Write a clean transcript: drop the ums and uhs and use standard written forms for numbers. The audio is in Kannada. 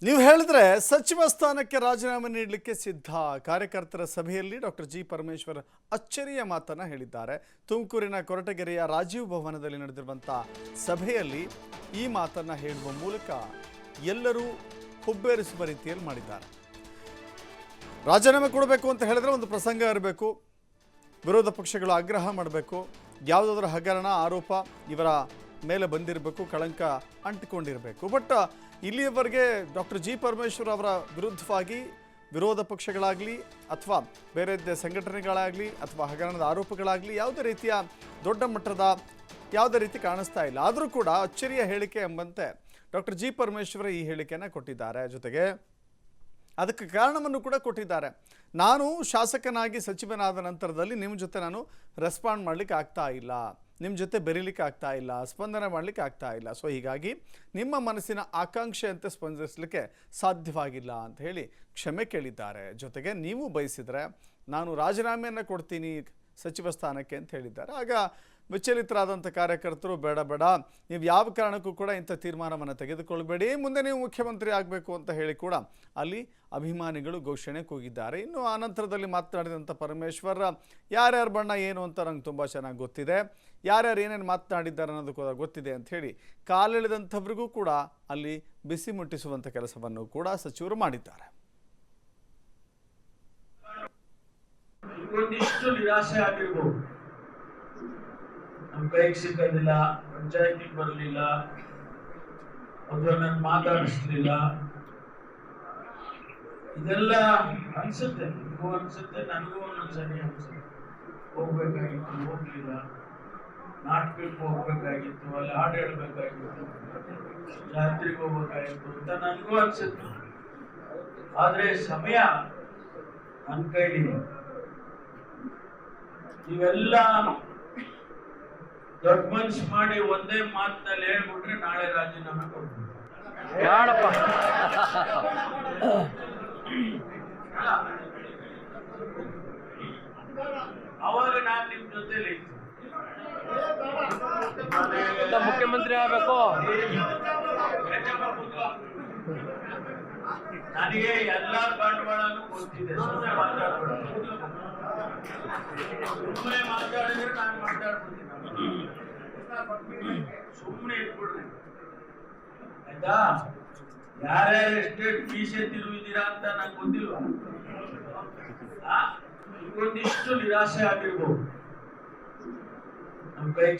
ನೀವು ಹೇಳಿದ್ರೆ ಸಚಿವ ಸ್ಥಾನಕ್ಕೆ ರಾಜೀನಾಮೆ ನೀಡಲಿಕ್ಕೆ ಸಿದ್ಧ. ಕಾರ್ಯಕರ್ತರ ಸಭೆಯಲ್ಲಿ ಡಾಕ್ಟರ್ ಜಿ ಪರಮೇಶ್ವರ್ ಅಚ್ಚರಿಯ ಮಾತನ್ನ ಹೇಳಿದ್ದಾರೆ. ತುಮಕೂರಿನ ಕೊರಟಗೆರೆಯ ರಾಜೀವ್ ಭವನದಲ್ಲಿ ನಡೆದಿರುವಂಥ ಸಭೆಯಲ್ಲಿ ಈ ಮಾತನ್ನ ಹೇಳುವ ಮೂಲಕ ಎಲ್ಲರೂ ಹುಬ್ಬೇರಿಸುವ ರೀತಿಯಲ್ಲಿ ಮಾಡಿದ್ದಾರೆ. ರಾಜೀನಾಮೆ ಕೊಡಬೇಕು ಅಂತ ಹೇಳಿದ್ರೆ ಒಂದು ಪ್ರಸಂಗ ಇರಬೇಕು, ವಿರೋಧ ಪಕ್ಷಗಳು ಆಗ್ರಹ ಮಾಡಬೇಕು, ಯಾವುದಾದ್ರೂ ಹಗರಣ ಆರೋಪ ಇವರ ಮೇಲೆ ಬಂದಿರಬೇಕು, ಕಳಂಕ ಅಂಟಿಕೊಂಡಿರಬೇಕು. ಬಟ್ ಇಲ್ಲಿಯವರೆಗೆ ಡಾಕ್ಟರ್ ಜಿ ಪರಮೇಶ್ವರ್ ಅವರ ವಿರುದ್ಧವಾಗಿ ವಿರೋಧ ಪಕ್ಷಗಳಾಗಲಿ ಅಥವಾ ಬೇರೆ ಸಂಘಟನೆಗಳಾಗಲಿ ಅಥವಾ ಹಗರಣದ ಆರೋಪಗಳಾಗಲಿ ಯಾವುದೇ ರೀತಿಯ ದೊಡ್ಡ ಮಟ್ಟದ ಯಾವುದೇ ರೀತಿ ಕಾಣಿಸ್ತಾ ಇಲ್ಲ. ಆದರೂ ಕೂಡ ಅಚ್ಚರಿಯ ಹೇಳಿಕೆ ಎಂಬಂತೆ ಡಾಕ್ಟರ್ ಜಿ ಪರಮೇಶ್ವರ್ ಈ ಹೇಳಿಕೆಯನ್ನು ಕೊಟ್ಟಿದ್ದಾರೆ. ಜೊತೆಗೆ ಅದಕ್ಕೆ ಕಾರಣವನ್ನು ಕೂಡ ಕೊಟ್ಟಿದ್ದಾರೆ. ನಾನು ಶಾಸಕನಾಗಿ ಸಚಿವನಾದ ನಂತರದಲ್ಲಿ ನಿಮ್ಮ ಜೊತೆ ನಾನು ರೆಸ್ಪಾಂಡ್ ಮಾಡಲಿಕ್ಕೆ ಆಗ್ತಾ ಇಲ್ಲ, ನಿಮ್ಮ ಜೊತೆ ಬೆರೀಲಿಕ್ಕೆ ಆಗ್ತಾ ಇಲ್ಲ, ಸ್ಪಂದನೆ ಮಾಡಲಿಕ್ಕೆ ಆಗ್ತಾ ಇಲ್ಲ. ಸೊ ಹೀಗಾಗಿ ನಿಮ್ಮ ಮನಸ್ಸಿನ ಆಕಾಂಕ್ಷೆಯಂತೆ ಸ್ಪಂದಿಸಲಿಕ್ಕೆ ಸಾಧ್ಯವಾಗಿಲ್ಲ ಅಂತ ಹೇಳಿ ಕ್ಷಮೆ ಕೇಳಿದ್ದಾರೆ. ಜೊತೆಗೆ ನೀವು ಬಯಸಿದರೆ ನಾನು ರಾಜೀನಾಮೆಯನ್ನು ಕೊಡ್ತೀನಿ ಸಚಿವ ಸ್ಥಾನಕ್ಕೆ ಅಂತ ಹೇಳಿದ್ದಾರೆ. ಆಗ ವಿಚಲಿತರಾದಂಥ ಕಾರ್ಯಕರ್ತರು ಬೇಡ ನೀವು ಯಾವ ಕಾರಣಕ್ಕೂ ಕೂಡ ಇಂಥ ತೀರ್ಮಾನವನ್ನು ತೆಗೆದುಕೊಳ್ಬೇಡಿ, ಮುಂದೆ ನೀವು ಮುಖ್ಯಮಂತ್ರಿ ಆಗಬೇಕು ಅಂತ ಹೇಳಿ ಕೂಡ ಅಲ್ಲಿ ಅಭಿಮಾನಿಗಳು ಘೋಷಣೆ ಕೂಗಿದ್ದಾರೆ. ಇನ್ನು ಆನಂತರದಲ್ಲಿ ಮಾತನಾಡಿದಂಥ ಪರಮೇಶ್ವರ್ ಯಾರ್ಯಾರ ಬಣ್ಣ ಏನು ಅಂತ ನಂಗೆ ತುಂಬ ಚೆನ್ನಾಗಿ ಗೊತ್ತಿದೆ, ಯಾರ್ಯಾರು ಏನೇನು ಮಾತನಾಡಿದ್ದಾರೆ ಅನ್ನೋದು ಕೂಡ ಗೊತ್ತಿದೆ ಅಂತ ಹೇಳಿ ಕಾಲೆಳೆದಂಥವ್ರಿಗೂ ಕೂಡ ಅಲ್ಲಿ ಬಿಸಿ ಮುಟ್ಟಿಸುವಂಥ ಕೆಲಸವನ್ನು ಕೂಡ ಸಚಿವರು ಮಾಡಿದ್ದಾರೆ. ನಿರಾಶೆ ಆಗಿರ್ಬೋದು, ನಮ್ಮ ಕೈಗೆ ಸಿಕ್ಕೋದಿಲ್ಲ, ಪಂಚಾಯತಿಗೆ ಬರಲಿಲ್ಲ, ಅಥವಾ ನನ್ನ ಮಾತಾಡಿಸ್ಲಿಲ್ಲ, ಇದೆಲ್ಲ ಅನ್ಸುತ್ತೆ. ನಿಮಗೂ ಅನ್ಸುತ್ತೆ, ನನಗೂ ಒಂದೊಂದ್ಸರಿ ಅನ್ಸುತ್ತೆ. ಹೋಗ್ಬೇಕಾಗಿತ್ತು, ಹೋಗ್ಲಿಲ್ಲ, ನಾಟಕಕ್ಕೆ ಹೋಗ್ಬೇಕಾಗಿತ್ತು, ಅಲ್ಲಿ ಹಾಡು ಹೇಳ್ಬೇಕಾಗಿತ್ತು, ಜಾತ್ರೆಗೆ ಹೋಗ್ಬೇಕಾಗಿತ್ತು ಅಂತ ನನಗೂ ಅನ್ಸುತ್ತೆ. ಆದ್ರೆ ಸಮಯ ನನ್ನ ಕೈಲಿದೆ. ಇವೆಲ್ಲ ದೊಡ್ಡ ಮನ್ಸು ಮಾಡಿ ಒಂದೇ ಮಾತಿನಲ್ಲಿ ಹೇಳ್ಬಿಟ್ರೆ ನಾಳೆ ರಾಜೀನಾಮೆ ಕೊಡ್ತೀನಿ. ಅವಾಗ ನಾನು ನಿಮ್ ಜೊತೆಲಿ ಮುಖ್ಯಮಂತ್ರಿ ಆಗಬೇಕು. ನನಗೆ ಎಲ್ಲಾ ಬಂಡವಾಳನೂ ಗೊತ್ತಿದೆ. ಸುಮ್ಮನೆ ಮಾತಾಡಿದ್ರೆ ನಾನು ಮಾತಾಡ್ಬಿಡ್ತೀನಿ. ಸುಮ್ಮನೆ ಇಟ್ಬಿಡ್ರಿ ಆಯ್ತಾ? ಯಾರ್ಯಾರು ಎಸ್ಟೇಟ್ ಮೀಸೆ ತಿರುವಿದ್ದೀರಾ ಅಂತ ನಂಗೆ ಗೊತ್ತಿಲ್ವಾ? ಇವೊಂದಿಷ್ಟು ನಿರಾಶೆ ಆಗಿರ್ಬೋದು ನಮ್ಮ ಕೈಗೆ